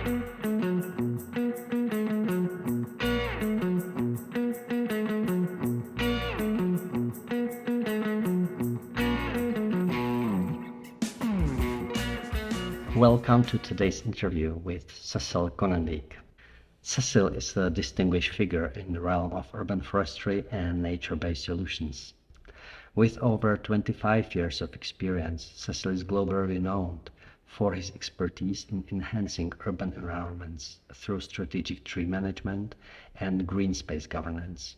Welcome to today's interview with Cecil Konijnendijk. Cecil is a distinguished figure in the realm of urban forestry and nature-based solutions. With over 25 years of experience, Cecil is globally renowned for his expertise in enhancing urban environments through strategic tree management and green space governance.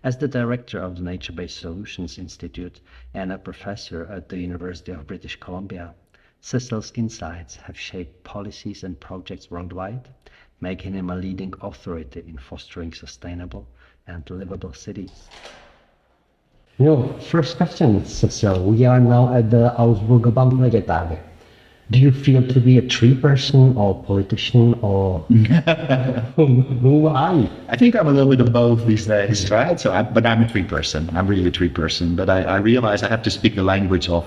As the director of the Nature-Based Solutions Institute and a professor at the University of British Columbia, Cecil's insights have shaped policies and projects worldwide, making him a leading authority in fostering sustainable and livable cities. First question, Cecil. We are now at the Augsburger Baumwollgetage. Do you feel to be a tree person or politician or who are you? I think I'm a little bit of both these days, right? But I'm a tree person. I'm really a tree person. But I realize I have to speak the language of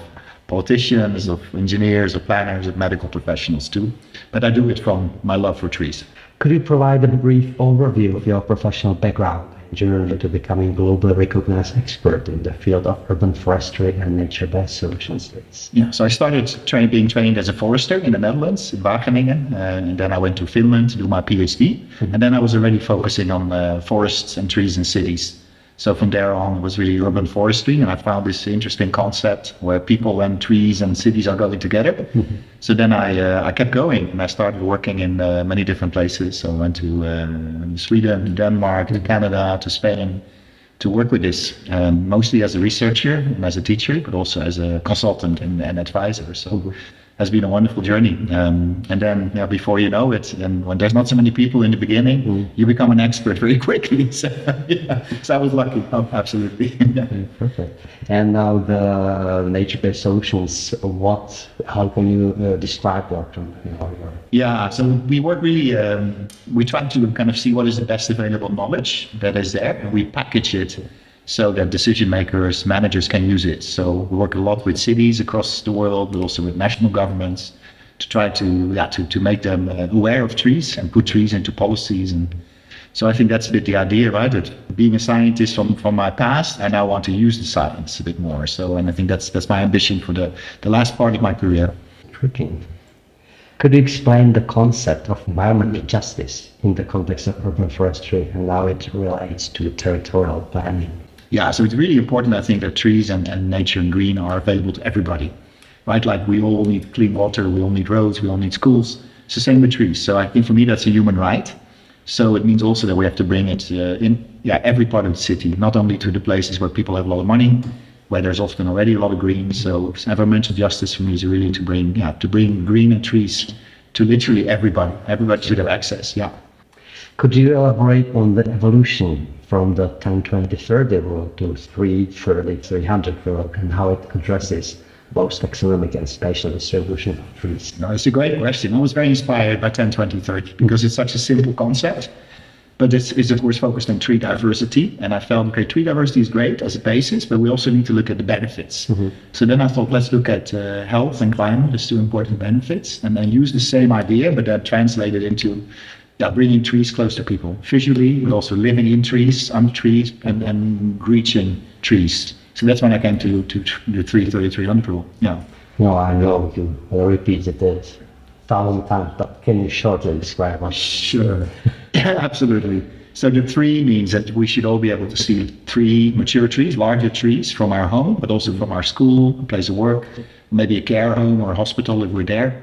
politicians, of engineers, of planners, of medical professionals too. But I do it from my love for trees. Could you provide a brief overview of your professional background and journey to becoming a globally recognized expert in the field of urban forestry and nature-based solutions, please? Yeah, so I started being trained as a forester in the Netherlands, in Wageningen, and then I went to Finland to do my PhD, and then I was already focusing on forests and trees in cities. So from there on, it was really urban forestry, and I found this interesting concept where people and trees and cities are going together. Mm-hmm. So then I kept going, and I started working in many different places. So I went to Sweden, to Denmark, to Canada, to Spain, to work with this, mostly as a researcher and as a teacher, but also as a consultant and advisor. So has been a wonderful journey. And then before you know it, and when there's not so many people in the beginning, you become an expert very quickly. So, so I was lucky, absolutely. Perfect. And now the nature-based solutions, how can you describe what? Yeah, so we work really, we try to kind of see what is the best available knowledge that is there, and we package it so that decision makers, managers can use it. So we work a lot with cities across the world, but also with national governments to try to make them aware of trees and put trees into policies. And so I think that's a bit the idea, right? That being a scientist from my past, I now want to use the science a bit more. So, and I think that's my ambition for the last part of my career. Intriguing. Could you explain the concept of environmental justice in the context of urban forestry and how it relates to territorial planning? Yeah, so it's really important, I think, that trees and nature and green are available to everybody, right? Like we all need clean water, we all need roads, we all need schools. It's the same with trees. So I think for me, that's a human right. So it means also that we have to bring it in every part of the city, not only to the places where people have a lot of money, where there's often already a lot of green. So environmental justice for me is really to bring green and trees to literally everybody. Everybody should have access, yeah. Could you elaborate on the evolution from the 10-20-30 rule to 3-30-300 rule and how it addresses both taxonomic and spatial distribution of trees? No, it's a great question. I was very inspired by 10-20-30 because it's such a simple concept, but it's of course focused on tree diversity. And I felt, okay, tree diversity is great as a basis, but we also need to look at the benefits. Mm-hmm. So then I thought, let's look at health and climate as two important benefits, and then use the same idea, but then translate it into bringing trees close to people visually, but also living in trees, on trees, and reaching trees. So that's when I came to the 3-30-300 rule. Yeah. No, I know you repeated it 1,000 times, but can you shortly describe it? Sure. Absolutely. So the 3 means that we should all be able to see 3 mature trees, larger trees from our home, but also from our school, a place of work, maybe a care home or a hospital if we're there.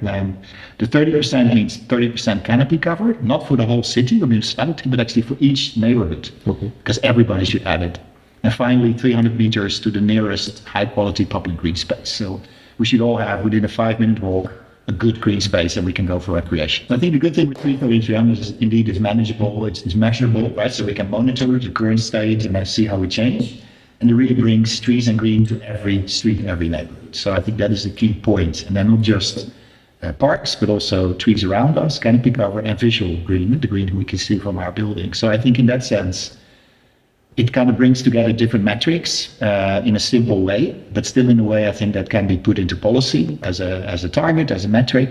The 30% means 30% canopy cover, not for the whole city or municipality, but actually for each neighborhood, because everybody should have it. And finally, 300 meters to the nearest high-quality public green space. So we should all have, within a 5-minute walk, a good green space that we can go for recreation. I think the good thing with 3-30-300 is indeed it's manageable, it's measurable, right? So we can monitor the current state and then see how we change. And it really brings trees and green to every street and every neighborhood. So I think that is the key point. And then not just parks, but also trees around us, canopy cover, and visual green, the green we can see from our building. So I think in that sense, it kind of brings together different metrics in a simple way, but still in a way I think that can be put into policy as a target, as a metric,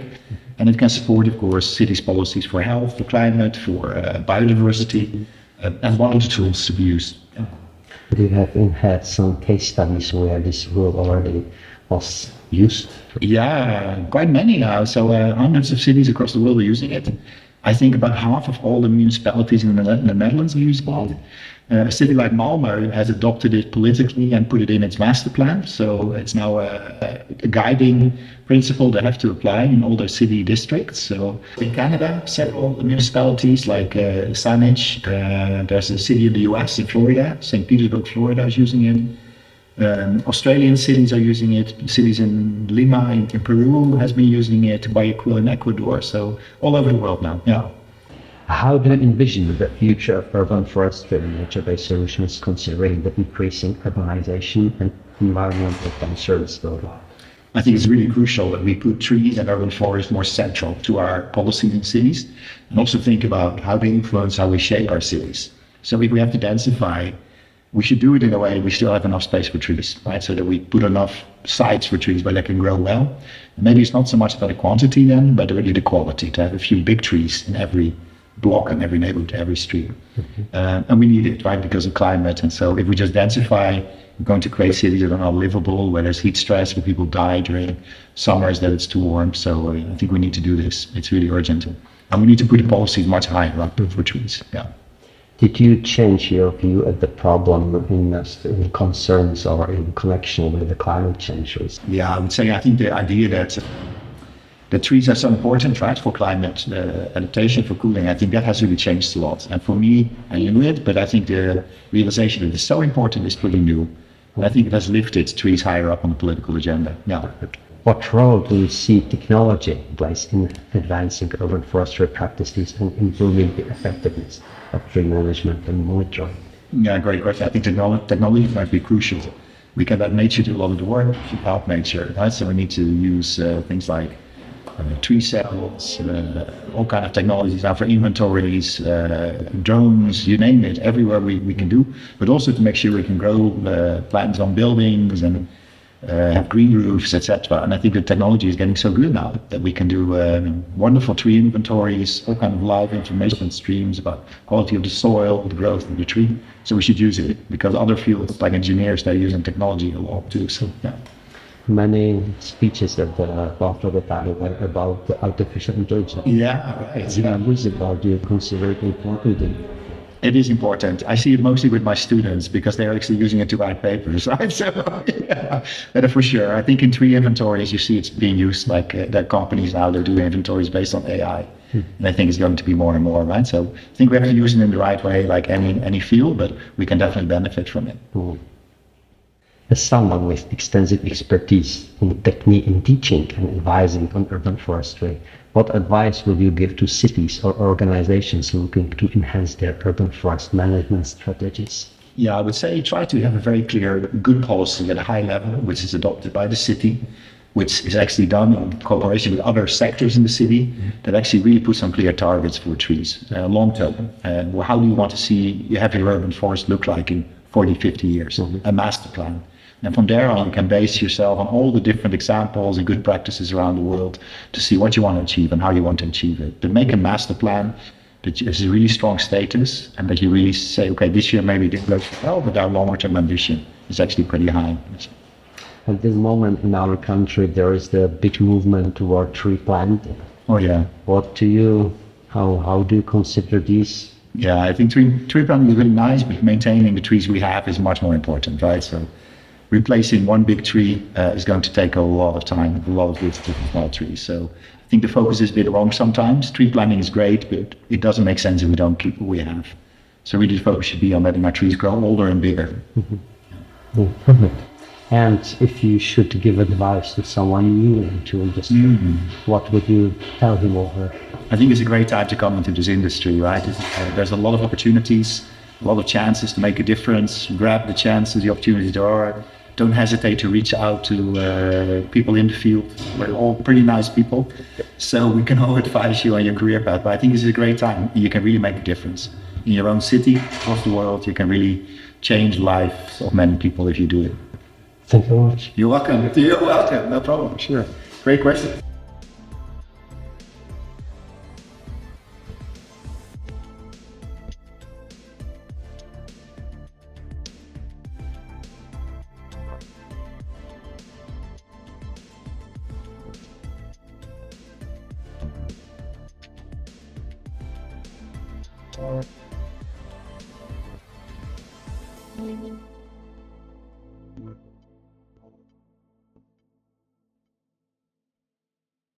And it can support, of course, cities' policies for health, for climate, for biodiversity, and one of the tools to be used. Yeah. Do you have had some case studies where this rule already was used? Yeah, quite many now. So hundreds of cities across the world are using it. I think about half of all the municipalities in the Netherlands are using it. A city like Malmö has adopted it politically and put it in its master plan. So it's now a guiding principle they have to apply in all their city districts. So in Canada, several municipalities like Saanich, there's a city in the US, in Florida, St. Petersburg, Florida is using it. Australian cities are using it. Cities in Lima in Peru has been using it. Guayaquil in Ecuador. So all over the world now. Yeah. How do you envision the future of urban forestry and nature-based solutions considering the increasing urbanization and environmental concerns worldwide? I think it's really crucial that we put trees and urban forests more central to our policies in cities, and also think about how they influence how we shape our cities. So if we have to densify, we should do it in a way we still have enough space for trees, right? So that we put enough sites for trees where they can grow well. And maybe it's not so much about the quantity then, but really the quality, to have a few big trees in every block and every neighborhood, every street. And we need it, right, because of climate. And so if we just densify, we're going to create cities that are not livable, where there's heat stress, where people die during summers that it's too warm. So I think we need to do this. It's really urgent. And we need to put the policies much higher up for trees. Yeah. Did you change your view at the problem in concerns or in connection with the climate change? Yeah, I would say I think the idea that the trees are so important, right, for climate adaptation, for cooling, I think that has really changed a lot. And for me, I knew it, but I think the realization that it's so important is pretty new. And I think it has lifted trees higher up on the political agenda. Yeah. What role do you see technology plays in advancing urban forestry practices and improving the effectiveness of tree management and monitoring? Yeah, great question. I think technology might be crucial. We can let nature do a lot of the work, we should help nature, right? So we need to use things like tree cells, all kind of technologies now for inventories, drones, you name it, everywhere we can do, but also to make sure we can grow plants on buildings and have green roofs, etc. And I think the technology is getting so good now that we can do wonderful tree inventories, all kind of live information streams about quality of the soil, the growth of the tree. So we should use it because other fields like engineers, they're using technology a lot too. So yeah. Many speeches at the after the panel were about the artificial intelligence. Yeah, right. Yeah. Do you consider it important? It is important. I see it mostly with my students because they're actually using it to write papers, right? So, yeah, that for sure. I think in tree inventories, you see it's being used like there are companies now that do inventories based on AI. And I think it's going to be more and more, right? So I think we have to use it in the right way, like any field, but we can definitely benefit from it. As someone with extensive expertise in technique in teaching and advising on urban forestry, what advice would you give to cities or organizations looking to enhance their urban forest management strategies? Yeah, I would say try to have a very clear, good policy at a high level, which is adopted by the city, which is actually done in cooperation with other sectors in the city, that actually really put some clear targets for trees, long term. How do you want to see you have your urban forest look like in 40, 50 years? A master plan. And from there on, you can base yourself on all the different examples and good practices around the world to see what you want to achieve and how you want to achieve it. But make a master plan that is a really strong status and that you really say, okay, this year maybe it didn't go so well, but our longer term ambition is actually pretty high. At this moment in our country, there is the big movement toward tree planting. Oh yeah. How do you consider these? Yeah, I think tree planting is really nice, but maintaining the trees we have is much more important, right? So replacing one big tree is going to take a lot of time, a lot of good small trees. So I think the focus is a bit wrong sometimes. Tree planting is great, but it doesn't make sense if we don't keep what we have. So really the focus should be on letting our trees grow older and bigger. Perfect. And if you should give advice to someone new into industry, what would you tell him or her? I think it's a great time to come into this industry, right? There's a lot of opportunities, a lot of chances to make a difference. Grab the chances, the opportunities there are. Don't hesitate to reach out to people in the field. We're all pretty nice people, so we can all advise you on your career path. But I think this is a great time. You can really make a difference in your own city, across the world. You can really change the lives of many people if you do it. Thank you very much. You're welcome. You're welcome. No problem. Sure. Great question.